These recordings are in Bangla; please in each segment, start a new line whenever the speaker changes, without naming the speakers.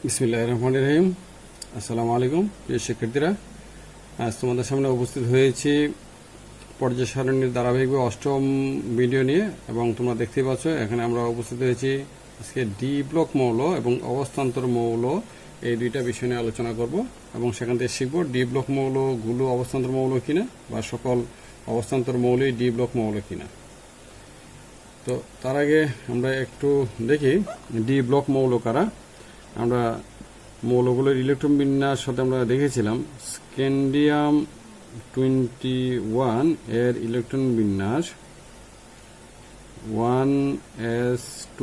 বিসমিল্লাহির রহমানির রহিম। আসসালামু আলাইকুম প্রিয় শিক্ষার্থীরা, আজ তোমাদের সামনে উপস্থিত হয়েছি পর্যায় সারণীর ধারাবাহিকভাবে অষ্টম ভিডিও নিয়ে। এবং তোমরা দেখতেই পাচ্ছ এখানে আমরা উপস্থিত হয়েছি আজকে ডি ব্লক মৌল এবং অবস্থান্তর মৌল এই দুইটা বিষয় নিয়ে আলোচনা করব এবং সেখান থেকে শিখব ডি ব্লক মৌলগুলো অবস্থান্তর মৌল কিনা বা সকল অবস্থান্তর মৌলই ডি ব্লক মৌল কিনা। তো তার আগে আমরা একটু দেখি ডি ব্লক মৌল কারা। আমরা মৌলগুলোর ইলেকট্রন বিন্যাস সাথে আমরা দেখেছিলাম স্ক্যান্ডিয়াম 21 এর ইলেকট্রন বিন্যাস 1s2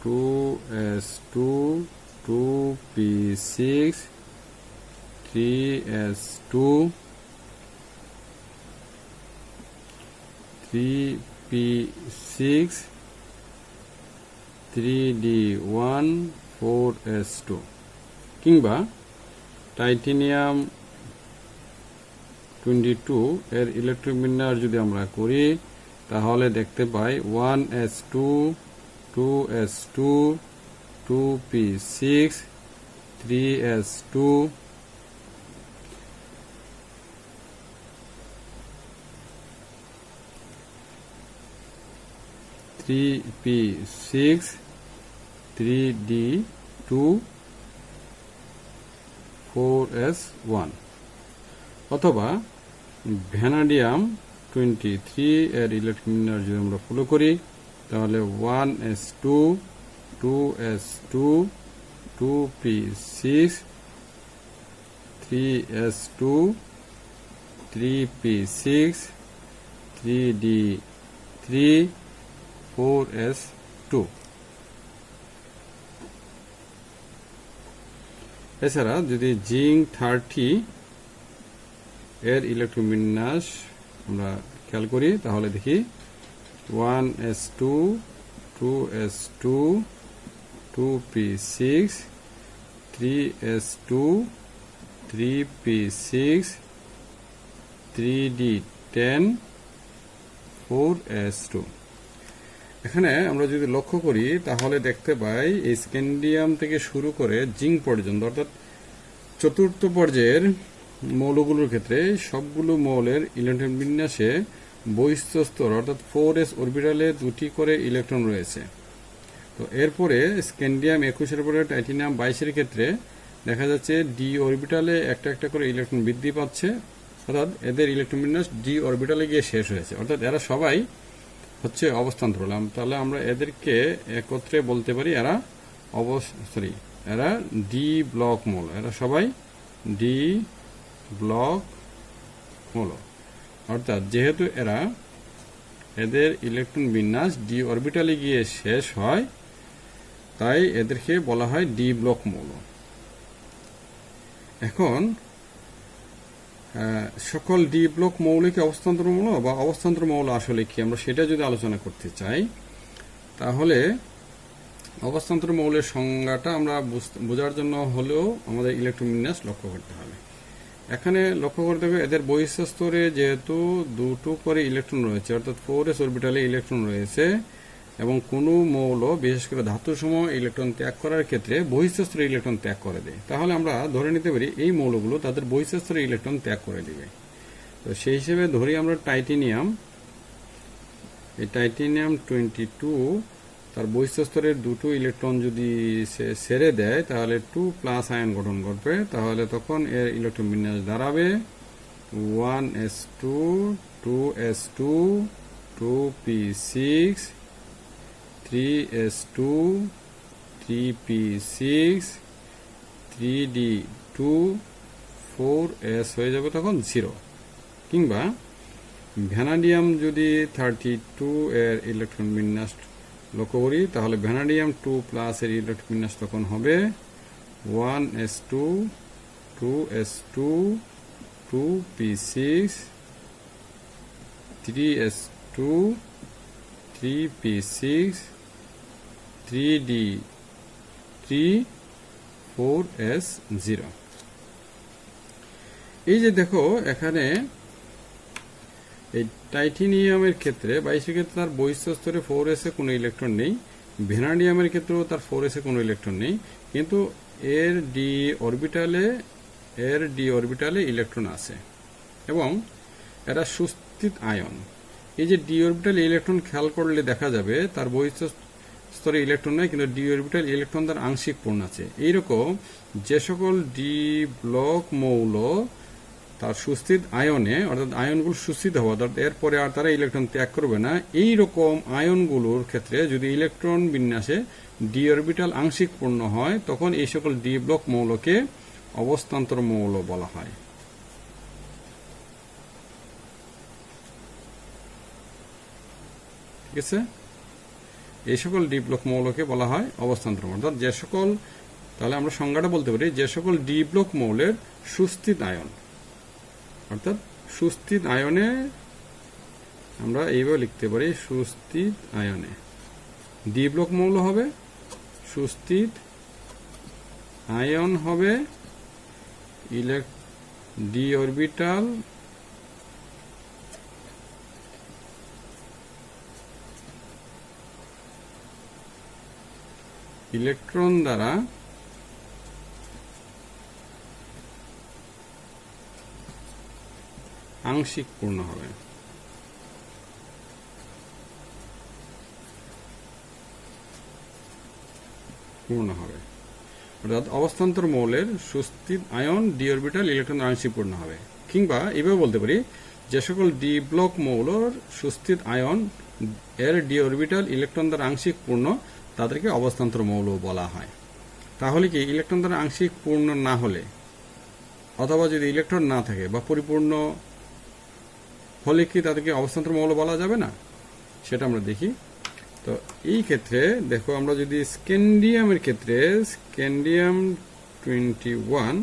2s2 2p6 3s2 3p6 3d1 4s2 কিংবা টাইটেনিয়াম 22 এর ইলেকট্রন বিন্যাস যদি আমরা করি তাহলে দেখতে পাই 1s2 2s2 2p6 3s2 3p6 3d2 4s1 অথবা ভ্যানাডিয়াম 23 এর ইলেকট্রন বিন্যাস যদি আমরা ফলো করি তাহলে 1s2 2s2 2p6 3s2 3p6 3d3 4s2। এছাড়া যদি জিঙ্ক 30 এর ইলেকট্রন বিন্যাস আমরা খেয়াল করি তাহলে দেখি 1s2 2s2 2p6 3s2 3p6 3d10 4s2। এখানে আমরা যদি লক্ষ্য করি তাহলে দেখতে পাই এই স্ক্যান্ডিয়াম থেকে শুরু করে জিঙ্ক পর্যন্ত অর্থাৎ চতুর্থ পর্যায়ের মৌলগুলোর ক্ষেত্রে সবগুলো মৌলের ইলেকট্রন বিন্যাসে বহিস্থ স্তর অর্থাৎ 4s অরবিটালে দুটি করে ইলেকট্রন রয়েছে। তো এরপরে স্ক্যান্ডিয়াম 21 পরে টাইটেনিয়াম 22 ক্ষেত্রে দেখা যাচ্ছে ডি অরবিটালে একটা একটা করে ইলেকট্রন বৃদ্ধি পাচ্ছে, অর্থাৎ এদের ইলেকট্রন বিন্যাস ডি অরবিটালে গিয়ে শেষ হয়েছে, অর্থাৎ এরা সবাই হচ্ছে অবস্থান্তর। তাহলে আমরা এদেরকে একত্রে বলতে পারি এরা এরা ডি ব্লক মৌল, এরা সবাই ডি ব্লক মৌল। অর্থাৎ যেহেতু এদের ইলেকট্রন বিন্যাস ডি অরবিটালে গিয়ে শেষ হয় তাই এদেরকে বলা হয় ডি ব্লক মৌল। এখন সকল ডি ব্লক মৌলকে অবস্থান্তর মৌল বা অবস্থান্তর মৌল আসলে কি আমরা সেটা যদি আলোচনা করতে চাই তাহলে অবস্থান্তর মৌলের সংজ্ঞাটা আমরা বোঝার জন্য হলেও আমাদের ইলেকট্রন বিন্যাস লক্ষ্য করতে হবে। এখানে লক্ষ্য করতে হবে এদের বহিঃস্থ স্তরে যেহেতু দুটো করে ইলেকট্রন রয়েছে অর্থাৎ 4s অরবিটালে ইলেকট্রন রয়েছে এবং কোনো মৌল বিশেষ করে ধাতুসমূহ ইলেকট্রন ত্যাগ করার ক্ষেত্রে বহিঃস্থ স্তরে ইলেকট্রন ত্যাগ করে দেয়, তাহলে আমরা ধরে নিতে পারি এই মৌলগুলো তাদের বহিঃস্থ স্তরে ইলেকট্রন ত্যাগ করে দিবে। তো সেই হিসেবে ধরি আমরা টাইটেনিয়াম 22 তার বহিঃস্থ স্তরের দুটো ইলেকট্রন যদি ছেড়ে দেয় তাহলে 2+ আয়ন গঠন করবে, তাহলে তখন এর ইলেকট্রন বিন্যাস দাঁড়াবে 1s2 2s2 2p6 3s2 3p6 3d2 4s হয়ে যাবে তখন 0। কিংবা ভ্যানাডিয়াম যদি 32 এর ইলেকট্রন বিন্যাস লক্ষ্য করি তাহলে ভ্যানাডিয়াম 2+ এর ইলেকট্রন বিন্যাস তখন হবে 1s2 2s2 2p6 3s2 3p6 3d3 4s0। এই যে দেখো এখানে এই টাইটেনিয়ামের ক্ষেত্রে 22 ক্ষেত্রে তার বহিঃস্থ স্তরে 4s এ কোনো ইলেকট্রন নেই, ভ্যানাডিয়ামের ক্ষেত্রেও তার 4s এ কোনো ইলেকট্রন নেই, কিন্তু এর ডি অরবিটালে ইলেকট্রন আছে এবং এরা সুস্থিত আয়ন। এই যে ডি অরবিটাল ইলেকট্রন খেয়াল করলে দেখা যাবে তার বহিঃস্থ স্তরে ইলেকট্রন নয়, কিন্তু ডি অরবিটাল ইলেকট্রন দ্বারা আংশিক পূর্ণ আছে। এইরকম যে সকল ডি ব্লক মৌল তার সুস্থিত আয়নে, অর্থাৎ আয়নগুলো সুস্থিত হওয়া, অর্থাৎ এরপরে আর তারা ইলেকট্রন ত্যাগ করবে না, এই রকম আয়নগুলোর ক্ষেত্রে যদি ইলেকট্রন বিন্যাসে ডি অরবিটাল আংশিক পূর্ণ হয়, তখন এই সকল ডি ব্লক মৌলকে অবস্থান্তর মৌল বলা হয়। ঠিক আছে, এই সকল ডি ব্লক মৌলকে বলা হয় অবস্থান্তর মৌল। অর্থাৎ যে সকল, তাহলে আমরা সংজ্ঞাটা বলতে পারি, যে সকল ডি ব্লক মৌলের সুস্থিত আয়ন, অর্থাৎ সুস্থিত আয়নে আমরা এইভাবে লিখতে পারি, সুস্থিত আয়নে ডি ব্লক মৌল হবে, সুস্থিত আয়ন হবে ডি অরবিটাল ইলেকট্রন দ্বারা আংশিক পূর্ণ হবে। অর্থাৎ অবস্থান্তর মৌলের সুস্থিত আয়ন ডি অরবিটাল ইলেকট্রন আংশিক পূর্ণ হবে। কিংবা এভাবে বলতে পারি, যে সকল ডি ব্লক মৌলর সুস্থিত আয়ন এর ডি অরবিটাল ইলেকট্রন দ্বারা আংশিক পূর্ণ, তাদেরকে অবস্থান্তর মৌল বলা হয়। তাহলে কি ইলেকট্রন দ্বারা আংশিক পূর্ণ না হলে, অথবা যদি ইলেকট্রন না থাকে বা পরিপূর্ণ হলে কি তাদেরকে অবস্থান্তর মৌল বলা যাবে না? সেটা আমরা দেখি। তো এই ক্ষেত্রে দেখো, আমরা যদি স্ক্যান্ডিয়ামের ক্ষেত্রে স্ক্যান্ডিয়াম 21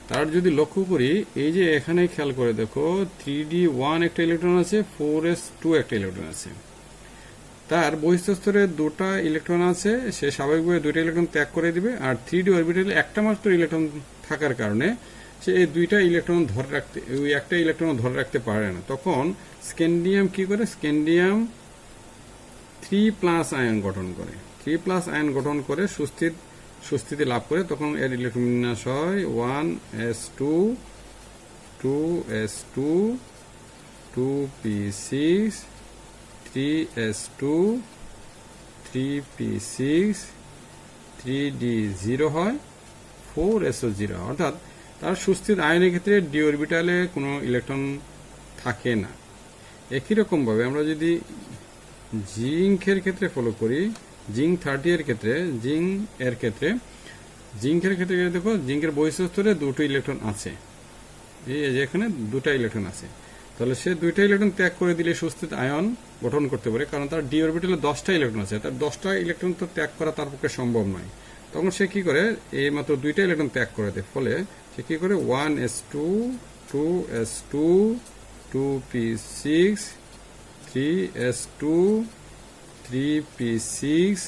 তার যদি লক্ষ্য করি, এই যে এখানে খেয়াল করে দেখো 3d1 একটা ইলেকট্রন আছে, 4s2 একটা ইলেকট্রন আছে। তার বহিঃস্থ স্তরে দুটা ইলেকট্রন আছে, সে স্বাভাবিকভাবে দুইটা ইলেকট্রন ত্যাগ করে দিবে। আর 3d অরবিটালে একটা মাত্র ইলেকট্রন থাকার কারণে সে এই দুইটা ইলেকট্রন ধরে রাখতে, ওই একটা ইলেকট্রন ধরে রাখতে পারে না। তখন স্ক্যান্ডিয়াম কি করে? স্ক্যান্ডিয়াম 3+ আয়ন গঠন করে, 3+ আয়ন গঠন করে সুস্থিতি লাভ করে। তখন এর ইলেকট্রন বিন্যাস হয় 1s2 2s2 2p6 3s2 3p6 3d0 হয়, 4so0। অর্থাৎ তার সুস্থিত আয়নের ক্ষেত্রে ডি অরবিটালে কোনো ইলেকট্রন থাকে না। একই রকম ভাবে আমরা যদি জিঙ্কের ক্ষেত্রে ফলো করি, জিঙ্ক 30 এর ক্ষেত্রে, জিঙ্কের ক্ষেত্রে দেখো, জিঙ্কের বহিঃস্থ স্তরে দুটো ইলেকট্রন আছে, এই যে এখানে দুটা ইলেকট্রন আছে। তাহলে সে দুইটা ইলেকট্রন ত্যাগ করে দিলে সুস্থিত আয়ন গঠন করতে পারে, কারণ তার ডি অরবিটালে 10টা ইলেকট্রন আছে। তার 10টা ইলেকট্রন তো ত্যাগ করা তার পক্ষে সম্ভব নয়। তখন সে কি করে? এই মাত্র দুইটা ইলেকট্রন ত্যাগ করে দেয়। ফলে সে কি করে? 1s2 2s2 2p6 3s2 3p6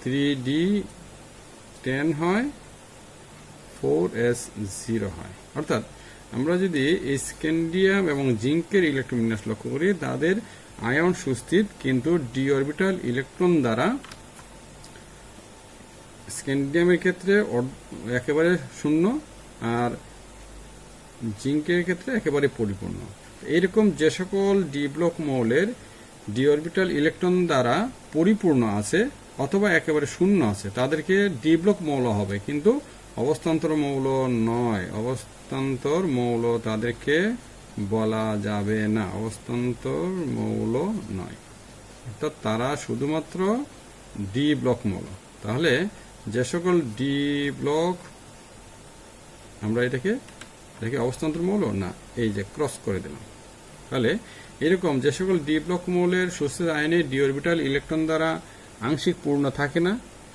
3d10 হয়, 4s0 হয়। অর্থাৎ আমরা যদি এই স্ক্যান্ডিয়াম এবং জিঙ্কের ইলেকট্রন বিন্যাস লক্ষ্য করি, তাদের আয়ন সুস্থিত, কিন্তু ডি অরবিটাল ইলেকট্রন দ্বারা স্ক্যান্ডিয়ামের ক্ষেত্রে একেবারে শূন্য, আর জিঙ্কের ক্ষেত্রে একেবারে পরিপূর্ণ। এইরকম যে সকল ডি ব্লক মৌলের ডি অরবিটাল ইলেকট্রন দ্বারা পরিপূর্ণ আছে অথবা একেবারে শূন্য আছে, তাদেরকে ডি ব্লক মৌল হবে, কিন্তু অবস্থান্তর মৌল নয়। অবস্থান্তর মৌল তাদেরকে বলা যাবে না, অবস্থান্তর মৌল নয়। অর্থাৎ তারা শুধুমাত্র ডি ব্লক মৌল। তাহলে যে সকল ডি ব্লক, আমরা এটাকে অবস্থান্তর মৌল না, এই যে ক্রস করে দিলাম। তাহলে এরকম যে সকল ডি ব্লক মৌলের সুস্থিত আয়নে ডি অরবিটাল ইলেকট্রন দ্বারা আংশিক পূর্ণ থাকে না,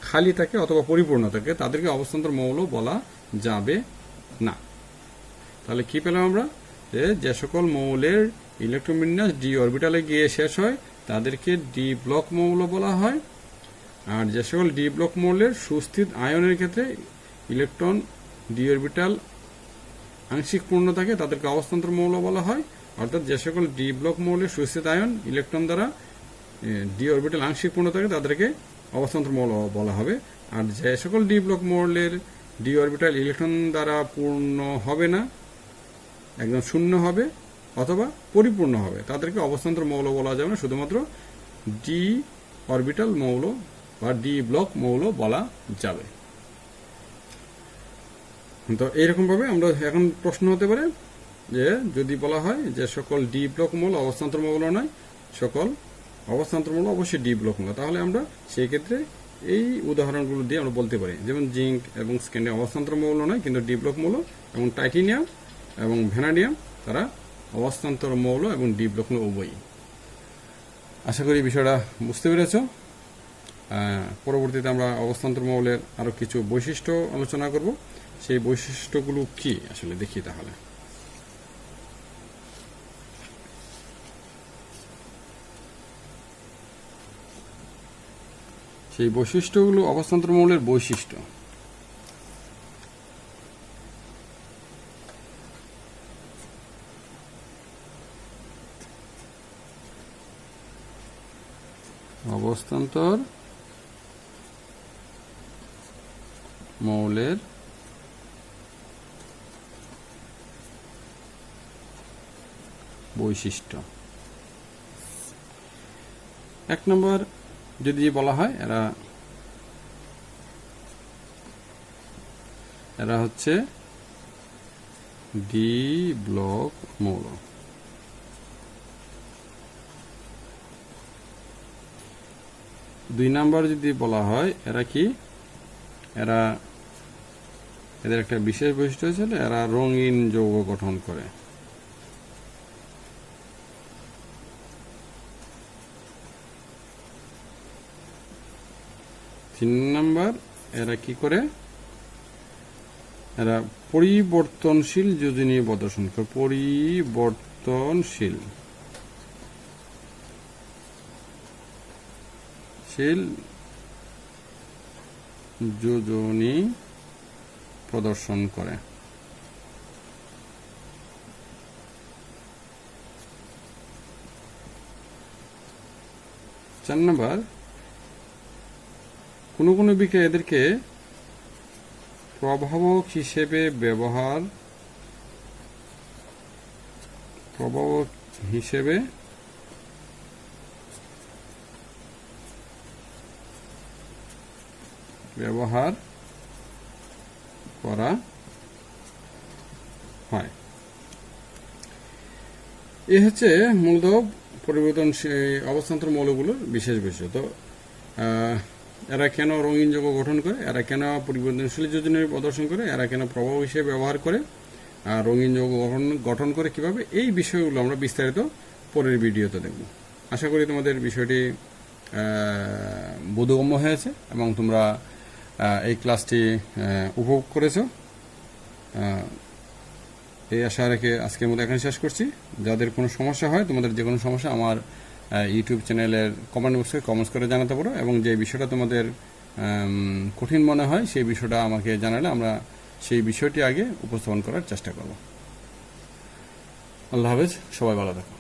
খালি থাকে অথবা পরিপূর্ণ থাকে, তাদেরকে অবস্থান্তর মৌল বলা যাবে না। তাহলে কি পেলাম আমরা? যে সকল মৌলের ইলেকট্রন বিন্যাস ডি অরবিটালে গিয়ে শেষ হয়, তাদেরকে ডি ব্লক মৌল বলা হয়। আর যে সকল ডি ব্লক মৌলের সুস্থিত আয়নের ক্ষেত্রে ইলেকট্রন ডি অরবিটাল আংশিক পূর্ণ থাকে, তাদেরকে অবস্থান্তর মৌল বলা হয়। অর্থাৎ যে সকল ডি ব্লক মৌলের সুস্থিত আয়ন ইলেকট্রন দ্বারা ডি অরবিটাল আংশিক পূর্ণ থাকে, তাদেরকে অবস্থান্তর মৌল বলা হবে। আর যে সকল ডি ব্লক মৌলের ডি অরবিটাল ইলেকট্রন দ্বারা পূর্ণ হবে না, একদম শূন্য হবে অথবা পরিপূর্ণ হবে, তাদেরকে অবস্থান্তর মৌল বলা যাবে না, শুধুমাত্র ডি অরবিটাল মৌল বা ডি ব্লক মৌল বলা যাবে। তো এইরকম ভাবে আমরা এখন প্রশ্ন হতে পারে যে যদি বলা হয় যে সকল ডি ব্লক মৌল অবস্থান্তর মৌল নয়, সকল অবস্থান্তর মৌল অবশ্যই ডি ব্লক মৌল, তাহলে আমরা সেই ক্ষেত্রে এই উদাহরণগুলো দিয়ে আমরা বলতে পারি, যেমন জিঙ্ক এবং স্ক্যান্ডিয়াম অবস্থান্তর মৌল নয় কিন্তু ডি ব্লক মৌল, এবং টাইটেনিয়াম এবং ভ্যানাডিয়াম তারা অবস্থান্তর মৌল এবং ডি ব্লক মৌল উভয়ই। আশা করি বিষয়টা বুঝতে পেরেছ। পরবর্তীতে আমরা অবস্থান্তর মৌলের আরো কিছু বৈশিষ্ট্য আলোচনা করব, সেই বৈশিষ্ট্যগুলো কি আসলে দেখি। তাহলে সেই বৈশিষ্ট্যগুলো অবস্থান্তর মৌলের বৈশিষ্ট্য। অবস্থান্তর মৌলের বৈশিষ্ট্য। 1 নম্বর যদি বলা হয় এরা হচ্ছে ডি ব্লক মৌল। 2 নাম্বার যদি বলা হয় এরা কি, এদের একটা বিশেষ বৈশিষ্ট্য হচ্ছে এরা রঙিন যৌগ গঠন করে। 3 নাম্বার এরা কি করে, এরা পরিবর্তনশীল যোজনী প্রদর্শন করে। পরিবর্তনশীল যোজনী প্রদর্শন করে। 4 নম্বর কোন বিক্রিয়া এদেরকে প্রভাবক হিসেবে ব্যবহার করা হয়। এ হচ্ছে মূলত পরিবর্তনশীল অবস্থান্তর মৌলগুলোর বিশেষ বৈশিষ্ট্য। তো এরা কেন রঙিন যৌগ গঠন করে, এরা কেন পরিবর্তনশীল যোজনী প্রদর্শন করে, এরা কেন প্রভাব হিসেবে ব্যবহার করে, আর রঙিন যৌগ গঠন করে কিভাবে, এই বিষয়গুলো আমরা বিস্তারিত পরের ভিডিওতে দেখব। আশা করি তোমাদের বিষয়টি বোধগম্য হয়েছে এবং তোমরা এই ক্লাসটি উপভোগ করেছো। এই আশা রেখে আজকের মতো এখানে শেষ করছি। যাদের কোনো সমস্যা হয়, তোমাদের যে কোনো সমস্যা আমার ইউটিউব চ্যানেলের কমেন্ট বক্সে কমেন্টস করে জানাতে পারো, এবং যে বিষয়টা তোমাদের কঠিন মনে হয় সেই বিষয়টা আমাকে জানালে আমরা সেই বিষয়টি আগে উপস্থাপন করার চেষ্টা করব। আল্লাহ হাফেজ, সবাই ভালো থাকো।